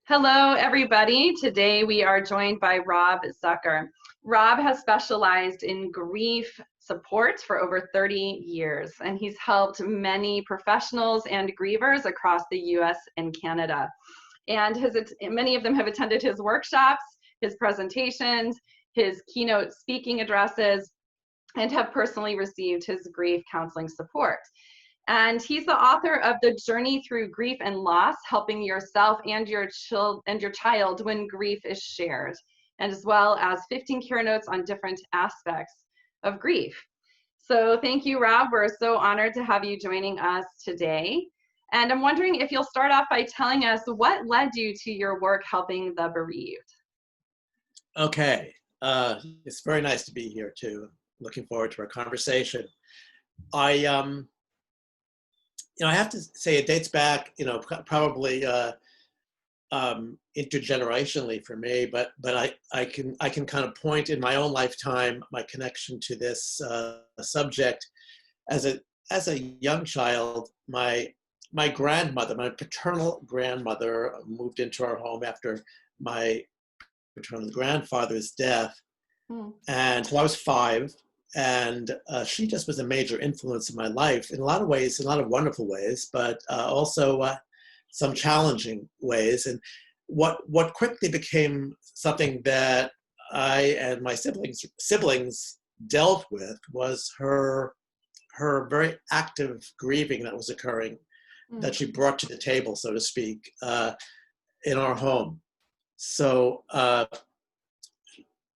Hello, everybody. Today we are joined by Rob Zucker. Rob has specialized in grief support for over 30 years, and he's helped many professionals and grievers across the US and Canada. And many of them have attended his workshops, his presentations, his keynote speaking addresses, and have personally received his grief counseling support. And he's the author of The Journey Through Grief and Loss, helping yourself and your child when grief is shared, and as well as 15 care notes on different aspects of grief. So thank you, Rob. We're so honored to have you joining us today. And I'm wondering if you'll start off by telling us what led you to your work helping the bereaved. Okay, it's very nice to be here too. Looking forward to our conversation. I have to say it dates back, probably intergenerationally for me, but I can kind of point in my own lifetime my connection to this subject. As a young child, my grandmother, my paternal grandmother, moved into our home after my paternal grandfather's death, and so I was 5. And she just was a major influence in my life in a lot of ways, in a lot of wonderful ways, but also some challenging ways. And what quickly became something that I and my siblings dealt with was her very active grieving that was occurring, that she brought to the table, so to speak, in our home. So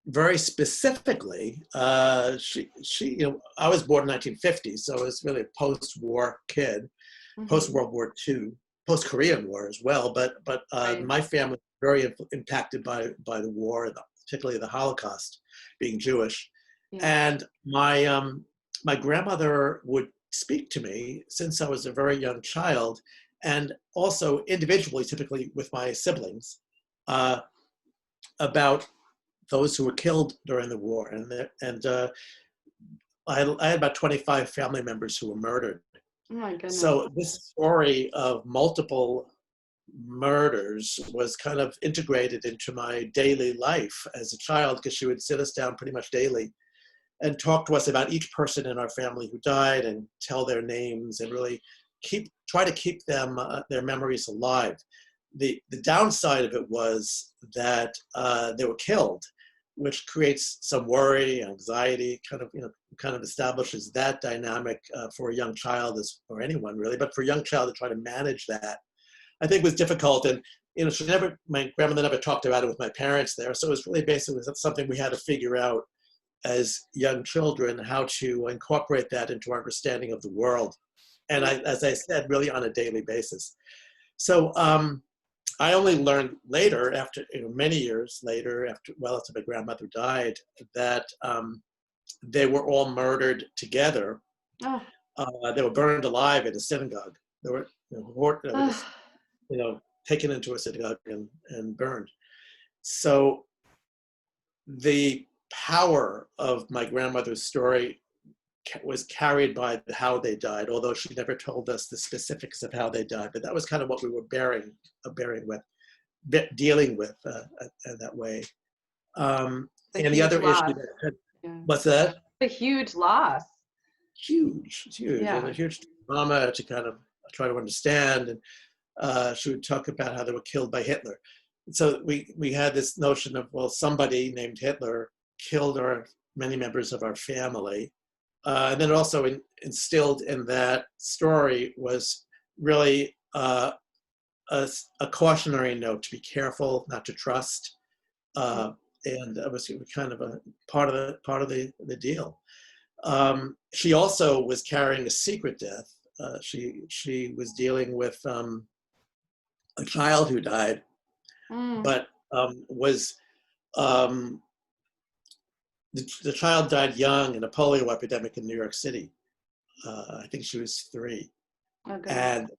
very specifically, I was born in 1950, so I was really a post-war kid, post-World War II, post-Korean War as well. But Right. My family was very impacted by the war, particularly the Holocaust, being Jewish. Yeah. And my grandmother would speak to me since I was a very young child, and also individually, typically with my siblings, about those who were killed during the war, and I had about 25 family members who were murdered. Oh my goodness. So this story of multiple murders was kind of integrated into my daily life as a child, because she would sit us down pretty much daily and talk to us about each person in our family who died and tell their names and really try to keep them their memories alive. The downside of it was that they were killed, which creates some worry, anxiety, kind of establishes that dynamic for a young child, or anyone really, but for a young child to try to manage that, I think was difficult. And my grandmother never talked about it with my parents there, so it was really basically something we had to figure out as young children, how to incorporate that into our understanding of the world. And as I said, really on a daily basis. So I only learned later, after many years later, after my grandmother died, that they were all murdered together. Oh. They were burned alive in a synagogue. They were, taken into a synagogue and burned. So the power of my grandmother's story was carried by how they died, although she never told us the specifics of how they died. But that was kind of what we were dealing with that way. And the other issue, what's that? A huge loss. Huge, Yeah. and a huge trauma to kind of try to understand. And she would talk about how they were killed by Hitler. And so we had this notion of, well, somebody named Hitler killed many members of our family. And then also instilled in that story was really a cautionary note to be careful, not to trust, and that was kind of a part of the deal. She also was carrying a secret death. She was dealing with a child who died, but was. The child died young in a polio epidemic in New York City. I think she was 3. Okay. And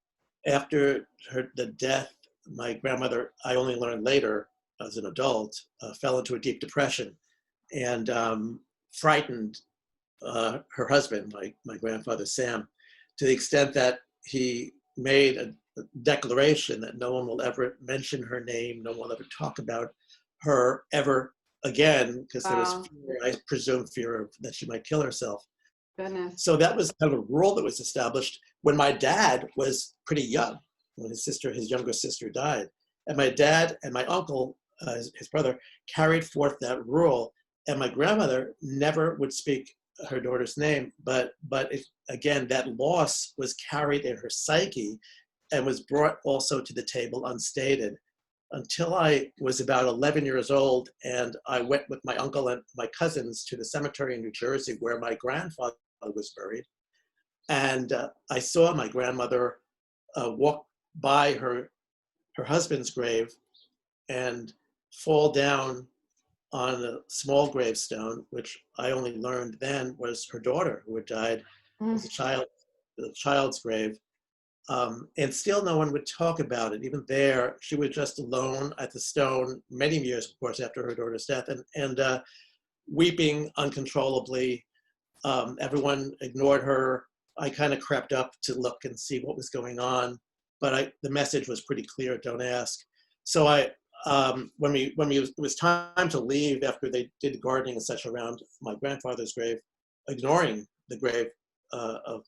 after the death, my grandmother, I only learned later as an adult, fell into a deep depression and frightened her husband, my grandfather Sam, to the extent that he made declaration that no one will ever mention her name, no one will ever talk about her ever again, because there was Wow. fear, I presume fear of that she might kill herself. Goodness. So that was kind of a rule that was established when my dad was pretty young, when his younger sister died. And my dad and my uncle, his brother, carried forth that rule. And my grandmother never would speak her daughter's name, but again, that loss was carried in her psyche and was brought also to the table unstated until I was about 11 years old, and I went with my uncle and my cousins to the cemetery in New Jersey where my grandfather was buried. And I saw my grandmother walk by her husband's grave and fall down on a small gravestone, which I only learned then was her daughter who had died Mm. as a child's grave. And still no one would talk about it. Even there, she was just alone at the stone many years, of course, after her daughter's death, and weeping uncontrollably. Everyone ignored her. I kind of crept up to look and see what was going on, but the message was pretty clear: don't ask. So when it was time to leave after they did gardening and such around my grandfather's grave, ignoring the grave of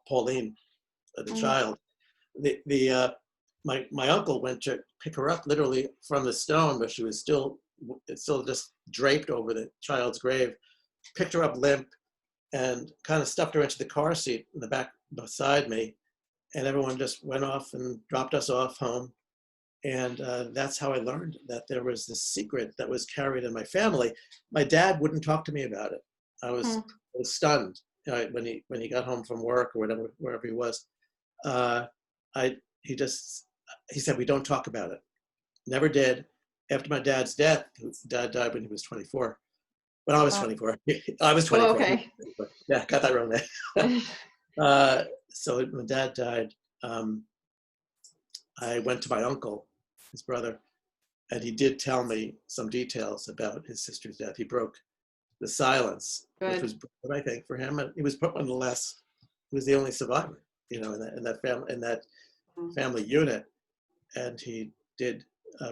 Pauline, the Mm. child, my uncle went to pick her up literally from the stone, but she was still just draped over the child's grave, picked her up limp and kind of stuffed her into the car seat in the back beside me. And everyone just went off and dropped us off home. And that's how I learned that there was this secret that was carried in my family. My dad wouldn't talk to me about it. I was stunned when he got home from work or whatever, wherever he was. He said, we don't talk about it. Never did. After my dad's death, his dad died when he was 24. When I was 24. I was Oh, 24. okay. Yeah, got that wrong there. So when my dad died, I went to my uncle, his brother, and he did tell me some details about his sister's death. He broke the silence, which Good. was good, I think, for him. And he was one of the last, he was the only survivor, in that family unit. And he did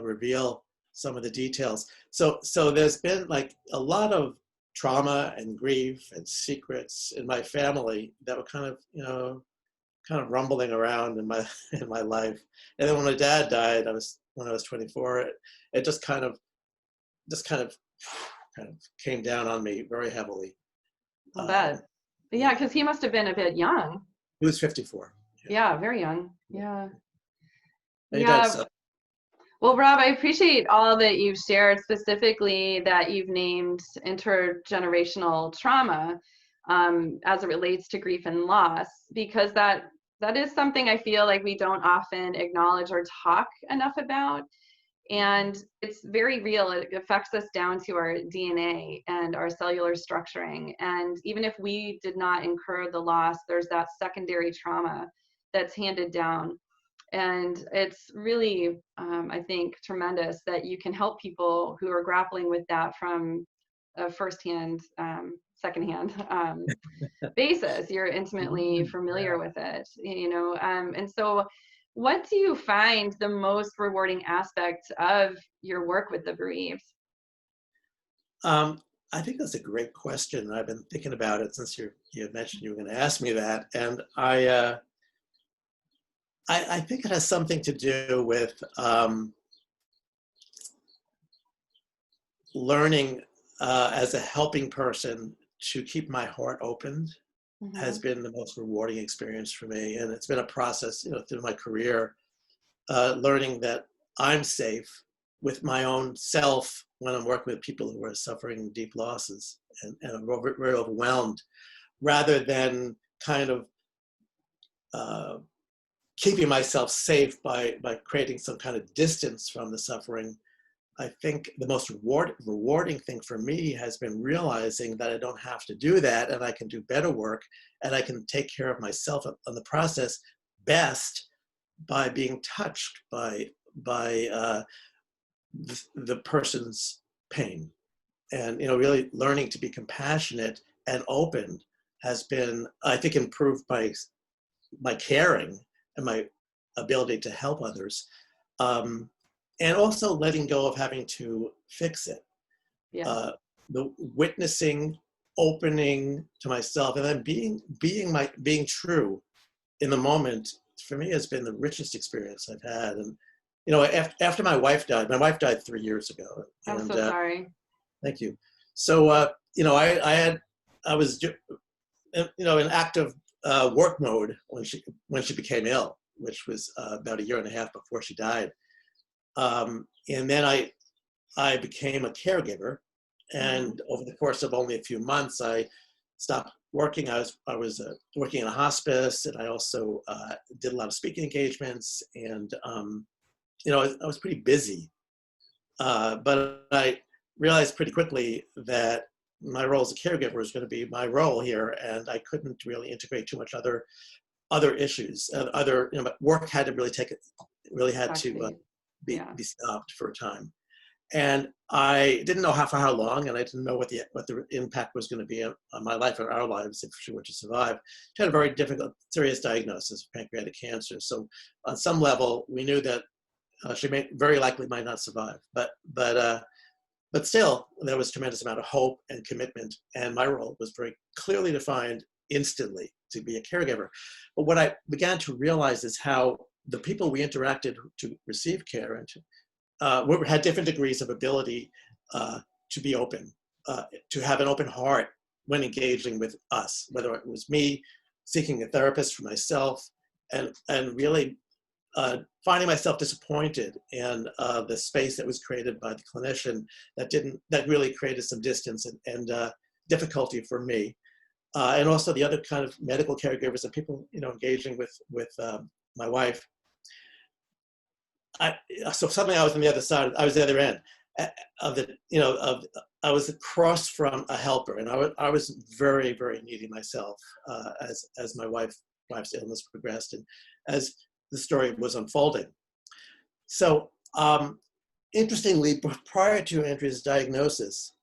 reveal some of the details. So there's been like a lot of trauma and grief and secrets in my family that were kind of rumbling around in my life. And then when my dad died, when I was 24, it just kind of came down on me very heavily. I'll bet. Yeah, because he must have been a bit young. He was 54. Yeah, very young. Yeah. And he died Yeah. so. Well, Rob, I appreciate all that you've shared, specifically that you've named intergenerational trauma as it relates to grief and loss, because that is something I feel like we don't often acknowledge or talk enough about. And it's very real. It affects us down to our DNA and our cellular structuring. And even if we did not incur the loss, there's that secondary trauma that's handed down. And it's really, I think, tremendous that you can help people who are grappling with that from a firsthand, secondhand basis. You're intimately familiar with it, and so what do you find the most rewarding aspect of your work with the bereaved? I think that's a great question. I've been thinking about it since you had mentioned you were going to ask me that, and I think it has something to do with learning as a helping person to keep my heart open has been the most rewarding experience for me. And it's been a process, through my career, learning that I'm safe with my own self when I'm working with people who are suffering deep losses and are very overwhelmed, rather than kind of keeping myself safe by creating some kind of distance from the suffering. I think the most rewarding thing for me has been realizing that I don't have to do that, and I can do better work, and I can take care of myself in the process best by being touched by the person's pain. And really learning to be compassionate and open has been, I think, improved by my caring and ability to help others, and also letting go of having to fix it. Yeah. The witnessing, opening to myself, and then being true in the moment, for me, has been the richest experience I've had. And after my wife died 3 years ago. I'm And so sorry. thank you. So I was in active work mode when she became ill, which was about a year and a half before she died. And then I became a caregiver, and over the course of only a few months, I stopped working. I was working in a hospice, and I also did a lot of speaking engagements, and I was pretty busy. But I realized pretty quickly that my role as a caregiver was going to be my role here, and I couldn't really integrate too much other issues. Work had to really had to be stopped for a time. And I didn't know for how long, and I didn't know what the impact was going to be on my life and our lives if she were to survive. She had a very difficult, serious diagnosis of pancreatic cancer. So on some level, we knew that she very likely might not survive. But still, there was a tremendous amount of hope and commitment, and my role was very clearly defined instantly to be a caregiver. But what I began to realize is how the people we interacted to receive care and had different degrees of ability to be open, to have an open heart when engaging with us, whether it was me seeking a therapist for myself, and really finding myself disappointed in the space that was created by the clinician that really created some distance and difficulty for me. And also the other kind of medical caregivers and people, engaging with my wife. So suddenly I was on the other side. I was the other end of I was across from a helper, and I was very, very needy myself as my wife's illness progressed and as the story was unfolding. So interestingly, prior to Andrea's diagnosis,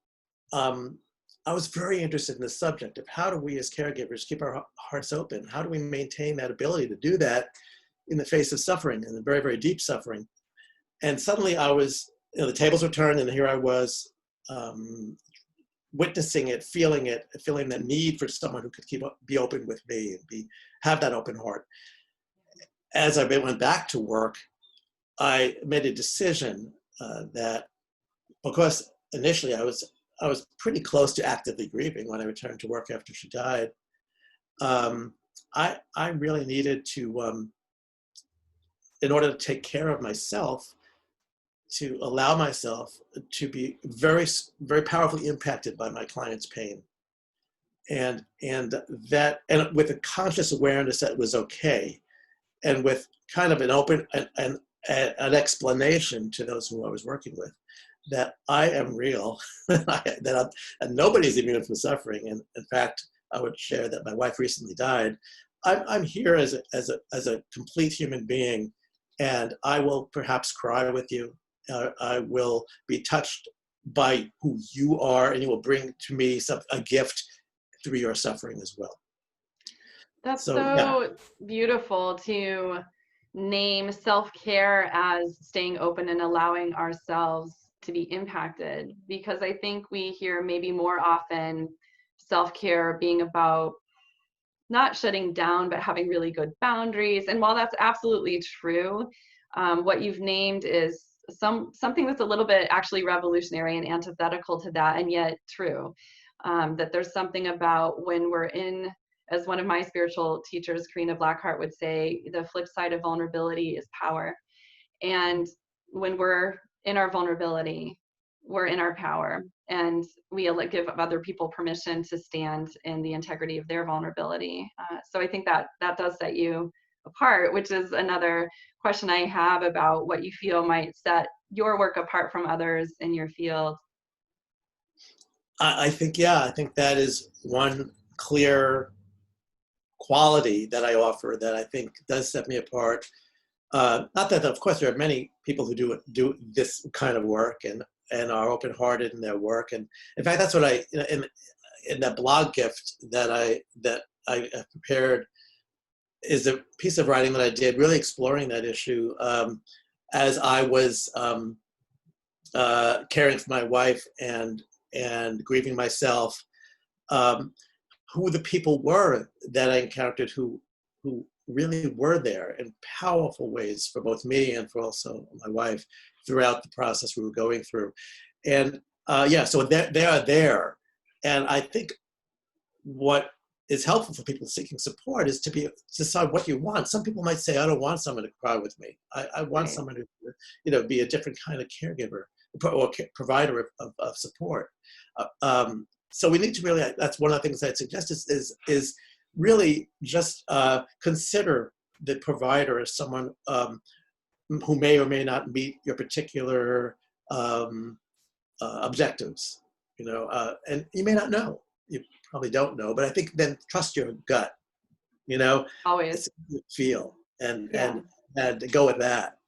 I was very interested in the subject of how do we as caregivers keep our hearts open? How do we maintain that ability to do that in the face of suffering, and the very, very deep suffering? And suddenly I was, the tables were turned, and here I was witnessing it, feeling that need for someone who could be open with me and have that open heart. As I went back to work, I made a decision that, because initially I was pretty close to actively grieving when I returned to work after she died, I really needed to, in order to take care of myself, to allow myself to be very, very powerfully impacted by my client's pain. And with a conscious awareness that it was okay, and with kind of an open an explanation to those who I was working with, that I am real, and nobody's immune from suffering. And in fact, I would share that my wife recently died. I'm here as a complete human being, and I will perhaps cry with you. I will be touched by who you are, and you will bring to me a gift through your suffering as well. That's so beautiful to name self-care as staying open and allowing ourselves to be impacted, because I think we hear maybe more often self-care being about not shutting down, but having really good boundaries. And while that's absolutely true, what you've named is something that's a little bit actually revolutionary and antithetical to that, and yet true. That there's something about when we're in, as one of my spiritual teachers, Karina Blackheart, would say, the flip side of vulnerability is power. And when we're in our vulnerability, we're in our power, and we give other people permission to stand in the integrity of their vulnerability. So I think that does set you apart, which is another question I have about what you feel might set your work apart from others in your field. I think that is one clear quality that I offer that I think does set me apart. Not that, of course, there are many people who do this kind of work and are open-hearted in their work. And in fact, that's what in that blog gift that I prepared. is a piece of writing that I did, really exploring that issue as I was caring for my wife and grieving myself. Who the people were that I encountered who really were there in powerful ways for both me and for also my wife throughout the process we were going through. And yeah, so they are there. And I think what is helpful for people seeking support is to decide what you want. Some people might say, I don't want someone to cry with me. I want someone to, be a different kind of caregiver or provider of support. So we need to really, that's one of the things I'd suggest is really just consider the provider as someone who may or may not meet your particular objectives, and you may not know. You probably don't know, but I think then trust your gut, Always. feel and go with that,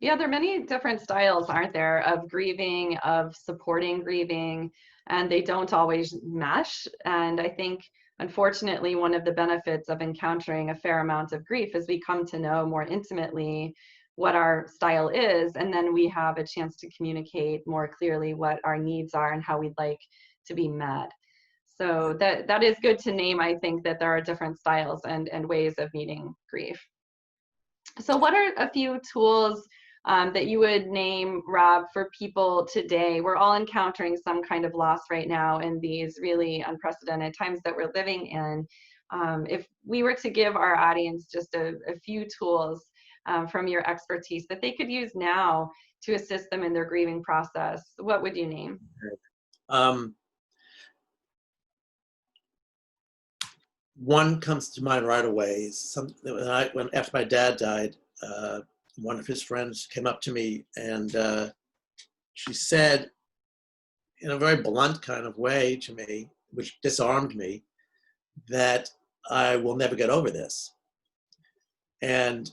Yeah, there are many different styles, aren't there, of grieving, of supporting grieving, and they don't always mesh. And I think, unfortunately, one of the benefits of encountering a fair amount of grief is we come to know more intimately what our style is, and then we have a chance to communicate more clearly what our needs are and how we'd like to be met. So that is good to name, I think, that there are different styles and ways of meeting grief. So what are a few tools that you would name, Rob, for people today? We're all encountering some kind of loss right now in these really unprecedented times that we're living in. If we were to give our audience just a few tools from your expertise that they could use now to assist them in their grieving process, what would you name? One comes to mind right away. When after my dad died, one of his friends came up to me and she said, in a very blunt kind of way to me, which disarmed me, that I will never get over this. And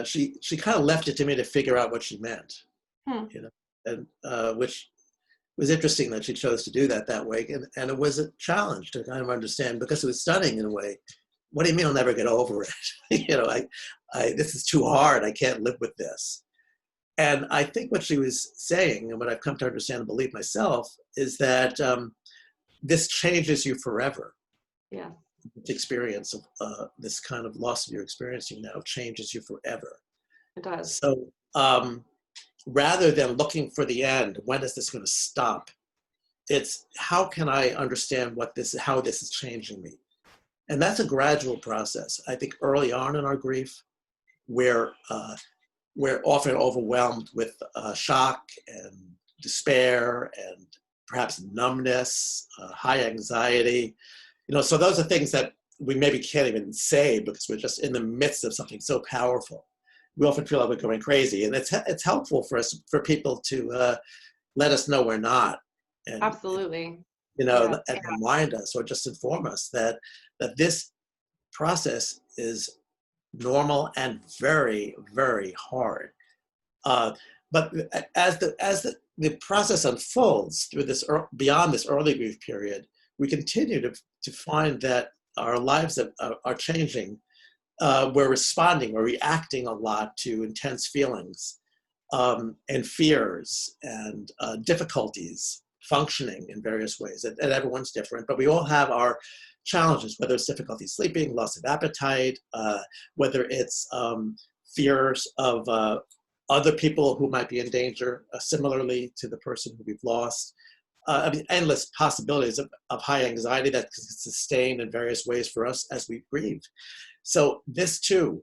she kind of left it to me to figure out what she meant, and which was interesting that she chose to do that way. And it was a challenge to kind of understand, because it was stunning in a way. What do you mean I'll never get over it? This is too hard. I can't live with this. And I think what she was saying, and what I've come to understand and believe myself, is that this changes you forever. Yeah. The experience of this kind of loss you're experiencing now changes you forever. It does. So rather than looking for the end, when is this going to stop? It's how can I understand how this is changing me? And that's a gradual process. I think early on in our grief, we're often overwhelmed with shock and despair and perhaps numbness, high anxiety. So those are things that we maybe can't even say because we're just in the midst of something so powerful. We often feel like we're going crazy, and it's helpful for people to let us know we're not. And, absolutely. And remind us or just inform us that this process is normal and very, very hard. But as the process unfolds through beyond this early grief period, we continue to find that our lives are changing. We're responding, we're reacting a lot to intense feelings and fears and difficulties functioning in various ways. And everyone's different, but we all have our challenges, whether it's difficulty sleeping, loss of appetite, whether it's fears of other people who might be in danger, similarly to the person who we've lost. Endless possibilities of high anxiety that can sustain in various ways for us as we grieve. So this too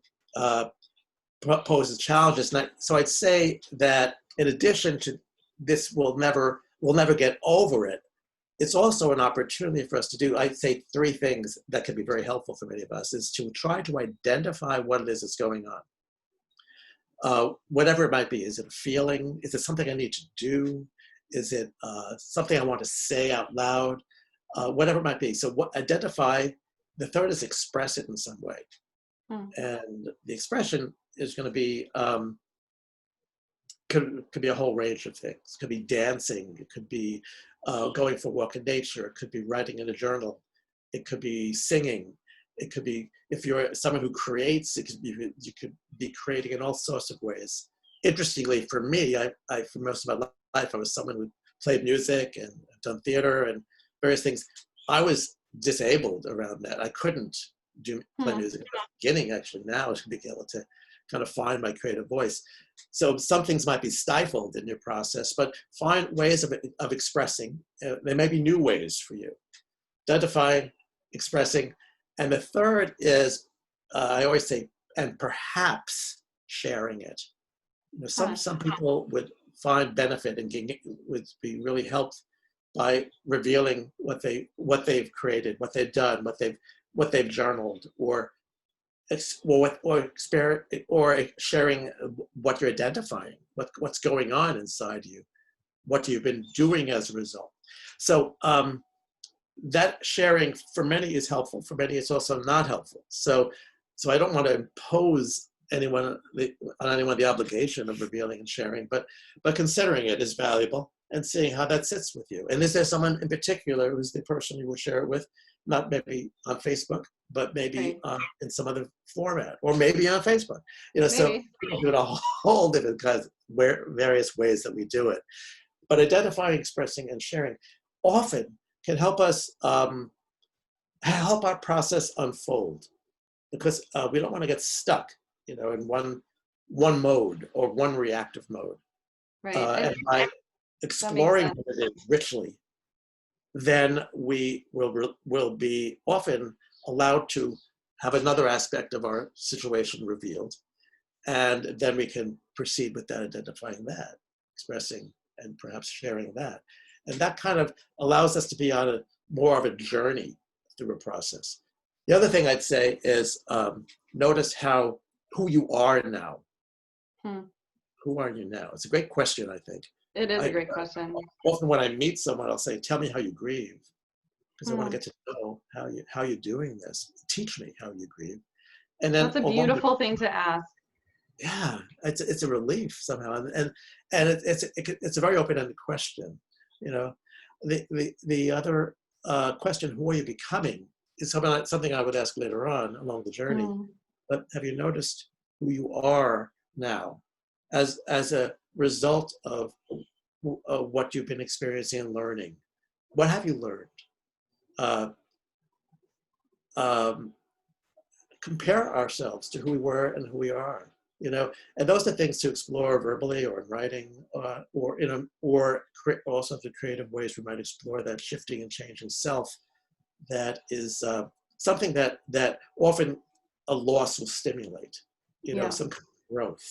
poses challenges. So I'd say that in addition to this, we'll never get over it. It's also an opportunity for us to do, I'd say, 3 things that could be very helpful for many of us, is to try to identify what it is that's going on. Whatever it might be. Is it a feeling? Is it something I need to do? Is it something I want to say out loud? Whatever it might be. So identify. The third is express it in some way. And the expression is going to be, could be a whole range of things. It could be dancing. It could be going for a walk in nature. It could be writing in a journal. It could be singing. It could be, if you're someone who creates, you could be creating in all sorts of ways. Interestingly, for me, for most of my life, I was someone who played music and done theater and various things. I was disabled around that. I couldn't play music at the beginning. Actually, now I should be able to kind of find my creative voice. So some things might be stifled in your process, but find ways of expressing. There may be new ways for you. Identifying, expressing. And the third is, I always say, and perhaps sharing it. Some people would find benefit and would be really helped by revealing what they've created, what they've done, what they've journaled, or sharing what you're identifying, what's going on inside you, what you've been doing as a result. So that sharing for many is helpful. For many, it's also not helpful. So I don't want to impose on anyone the obligation of revealing and sharing, but considering it is valuable and seeing how that sits with you. And is there someone in particular who's the person you will share it with? Not maybe on Facebook, but maybe in some other format, or maybe on Facebook. So we do it a whole different kinds, various ways that we do it. But identifying, expressing, and sharing often can help us help our process unfold, because we don't want to get stuck, in one mode or one reactive mode. Right. And by exploring it richly, then we will be often allowed to have another aspect of our situation revealed, and then we can proceed with that, identifying that, expressing, and perhaps sharing that. And that kind of allows us to be on more of a journey through a process. The other thing I'd say is notice who you are now. Who are you now? It's a great question, I think. It is a great question. Often when I meet someone, I'll say, tell me how you grieve, because I want to get to know how you're doing this. Teach me how you grieve. And then that's a beautiful thing to ask. Yeah, it's a relief somehow, and it's a very open-ended question. The other question, who are you becoming, is something I would ask later on along the journey. But have you noticed who you are now, as a result of what you've been experiencing and learning? What have you learned? Compare ourselves to who we were and who we are. And those are things to explore verbally or in writing, or also through creative ways we might explore that shifting and changing self. That is something that often a loss will stimulate. Some kind of growth,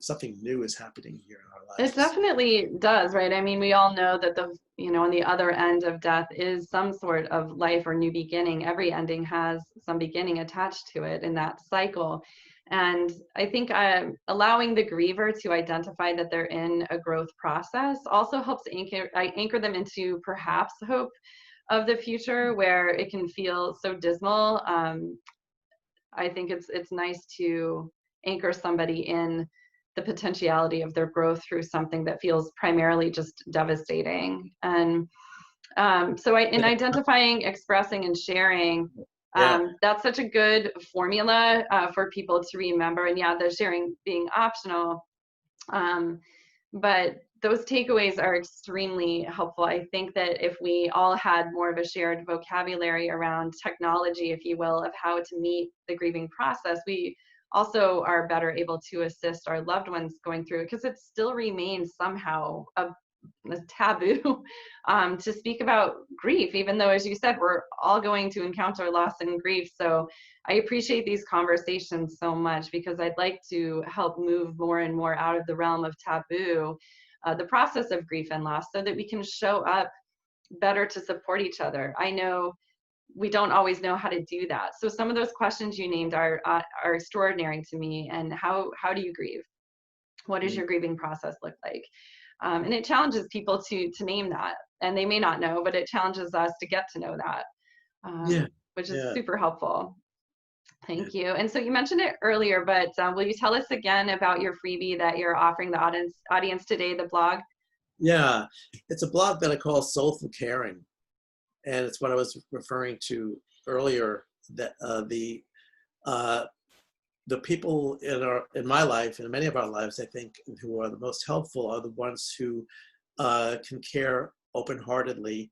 something new is happening here in our lives. It definitely does, right? I mean, we all know that on the other end of death is some sort of life or new beginning. Every ending has some beginning attached to it in that cycle. And I think allowing the griever to identify that they're in a growth process also helps anchor them into perhaps hope of the future, where it can feel so dismal. I think it's nice to anchor somebody in the potentiality of their growth through something that feels primarily just devastating. And so in identifying, expressing, and sharing, that's such a good formula for people to remember. And the sharing being optional, but those takeaways are extremely helpful. I think that if we all had more of a shared vocabulary around technology, if you will, of how to meet the grieving process, we also are better able to assist our loved ones going through it, because it still remains somehow a taboo to speak about grief, even though, as you said, we're all going to encounter loss and grief. So I appreciate these conversations so much, because I'd like to help move more and more out of the realm of taboo, the process of grief and loss, so that we can show up better to support each other. I know we don't always know how to do that. So some of those questions you named are extraordinary to me. And how do you grieve? What does your grieving process look like? And it challenges people to name that, and they may not know, but it challenges us to get to know that, which is super helpful. Thank you. And so you mentioned it earlier, but will you tell us again about your freebie that you're offering the audience today, the blog? Yeah, it's a blog that I call Soulful Caring. And it's what I was referring to earlier that the people in my life and many of our lives, I think, who are the most helpful are the ones who can care open-heartedly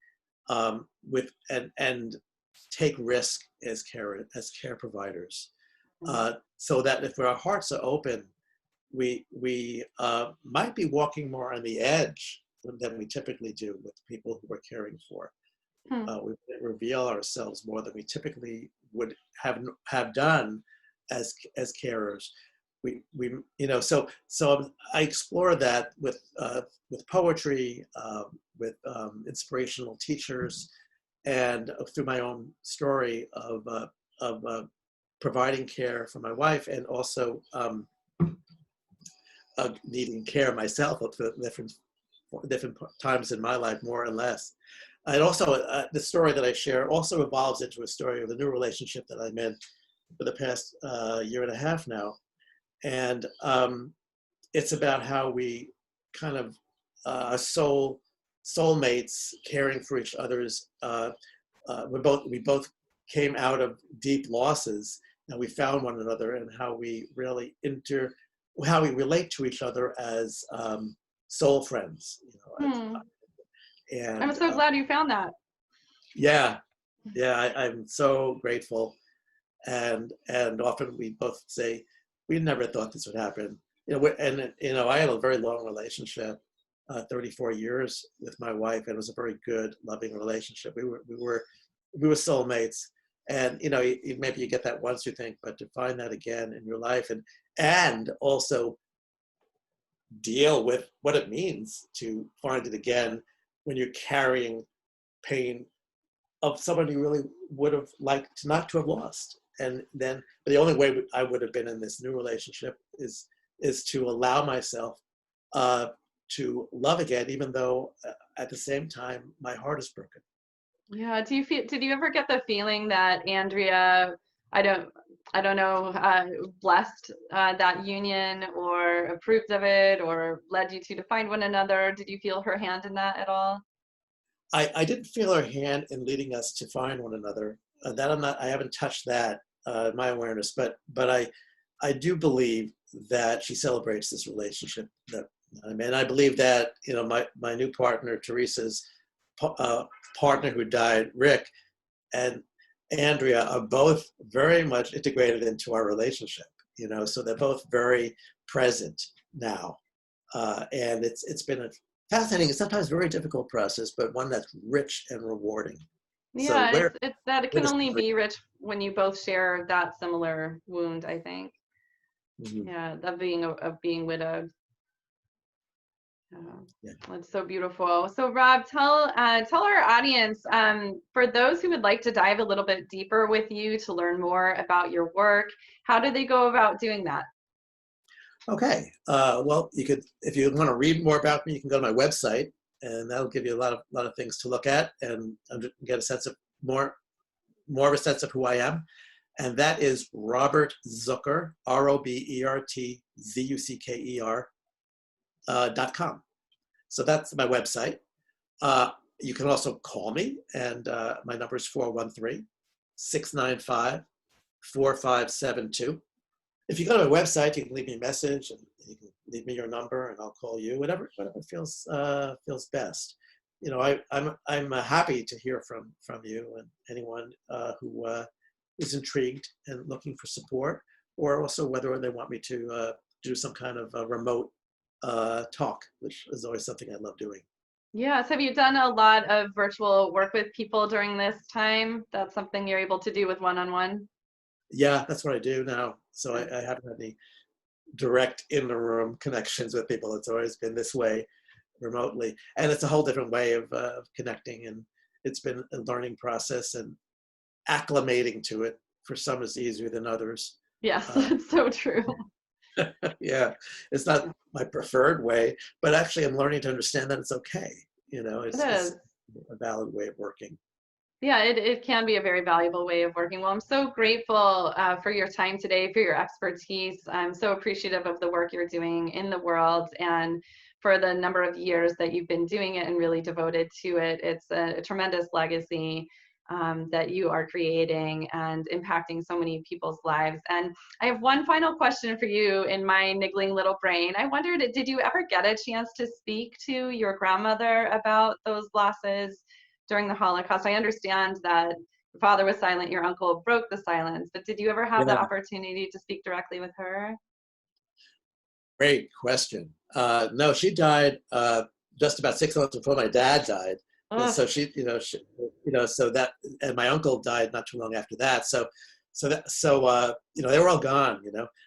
with and take risk as care providers, so that if our hearts are open, we might be walking more on the edge than we typically do with people who we're caring for. We reveal ourselves more than we typically would have done as carers. We so I explore that with poetry, with inspirational teachers, and through my own story of providing care for my wife, and also needing care myself at different times in my life, more and less. And also, the story that I share also evolves into a story of the new relationship that I'm in for the past year and a half now. And it's about how we kind of soulmates, caring for each other's. We both came out of deep losses, and we found one another, and how we really how we relate to each other as soul friends. And I'm so glad you found that. Yeah, I'm so grateful. And often we both say, we never thought this would happen. I had a very long relationship, 34 years with my wife, and it was a very good, loving relationship. We were soulmates, and maybe you get that once, you think, but to find that again in your life, and also deal with what it means to find it again when you're carrying pain of someone you really would have liked not to have lost. And then the only way I would have been in this new relationship is to allow myself to love again, even though at the same time my heart is broken. Yeah. Did you ever get the feeling that Andrea, I don't know, blessed that union, or approved of it, or led you to find one another? Did you feel her hand in that at all? I didn't feel her hand in leading us to find one another. I haven't touched that in my awareness, but I do believe that she celebrates this relationship. I believe that my new partner, Teresa's partner who died, Rick, and Andrea are both very much integrated into our relationship. So they're both very present now, and it's been a fascinating, sometimes very difficult process, but one that's rich and rewarding. Yeah, So it's that it can only be rich when you both share that similar wound, I think. Mm-hmm. Yeah, of being widowed. Yeah. That's so beautiful. So Rob, tell our audience, for those who would like to dive a little bit deeper with you to learn more about your work, how do they go about doing that? Okay. Well, if you want to read more about me, you can go to my website, and that'll give you a lot of things to look at and get a sense of more of a sense of who I am. And that is Robert Zucker, RobertZucker.com. So that's my website. You can also call me, and my number is 413-695-4572. If you go to my website, you can leave me a message, and you can leave me your number, and I'll call you. Whatever feels best. I'm happy to hear from you and anyone who is intrigued and looking for support, or also whether they want me to do some kind of remote talk, which is always something I love doing. Yes. Have you done a lot of virtual work with people during this time? That's something you're able to do with one-on-one? Yeah, that's what I do now. So I haven't had any direct in-the-room connections with people. It's always been this way, remotely. And it's a whole different way of connecting. And it's been a learning process, and acclimating to it. For some, it's easier than others. Yes, it's so true. Yeah, it's not my preferred way, but actually I'm learning to understand that it's okay. It's a valid way of working. Yeah, it can be a very valuable way of working. Well, I'm so grateful for your time today, for your expertise. I'm so appreciative of the work you're doing in the world, and for the number of years that you've been doing it and really devoted to it. It's a tremendous legacy. that you are creating and impacting so many people's lives. And I have one final question for you in my niggling little brain. I wondered, did you ever get a chance to speak to your grandmother about those losses during the Holocaust? I understand that your father was silent, your uncle broke the silence, but did you ever have the Yeah, opportunity to speak directly with her? great question. No, she died just about 6 months before my dad died. And Oh, so so that, and my uncle died not too long after that. They were all gone.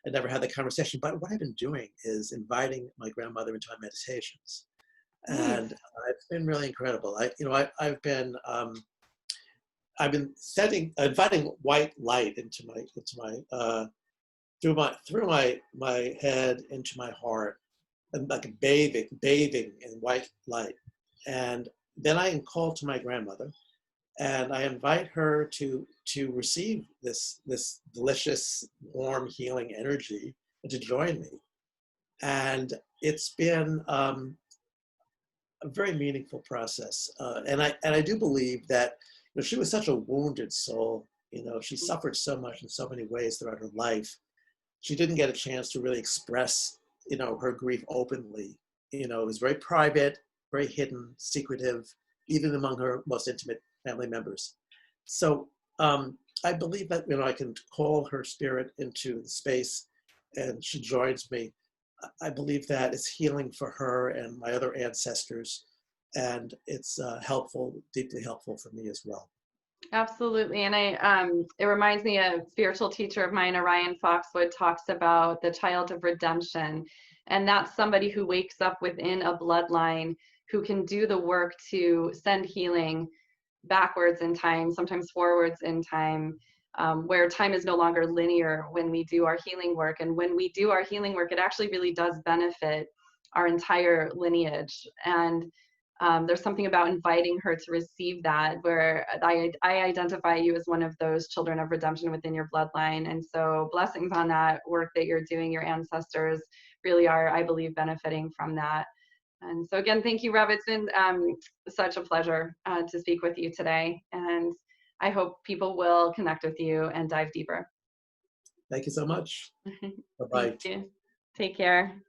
I never had the conversation. But what I've been doing is inviting my grandmother into my meditations, and nice. it's been really incredible. I've been inviting white light through my head into my heart, and like bathing in white light. And then I call to my grandmother, and I invite her to receive this delicious, warm, healing energy and to join me. And it's been a very meaningful process. And I do believe that she was such a wounded soul. She suffered so much in so many ways throughout her life. She didn't get a chance to really express her grief openly. It was very private, very hidden, secretive, even among her most intimate family members. So I believe that I can call her spirit into the space, and she joins me. I believe that it's healing for her and my other ancestors, and it's helpful, deeply helpful for me as well. Absolutely. And it reminds me, a spiritual teacher of mine, Orion Foxwood, talks about the child of redemption. And that's somebody who wakes up within a bloodline who can do the work to send healing backwards in time, sometimes forwards in time, where time is no longer linear when we do our healing work. And when we do our healing work, it actually really does benefit our entire lineage. And there's something about inviting her to receive that, where I identify you as one of those children of redemption within your bloodline. And so blessings on that work that you're doing. Your ancestors really are, I believe, benefiting from that. And so again, thank you, Rob. It's been such a pleasure to speak with you today. And I hope people will connect with you and dive deeper. Thank you so much. Thank Bye-bye. you. Take care.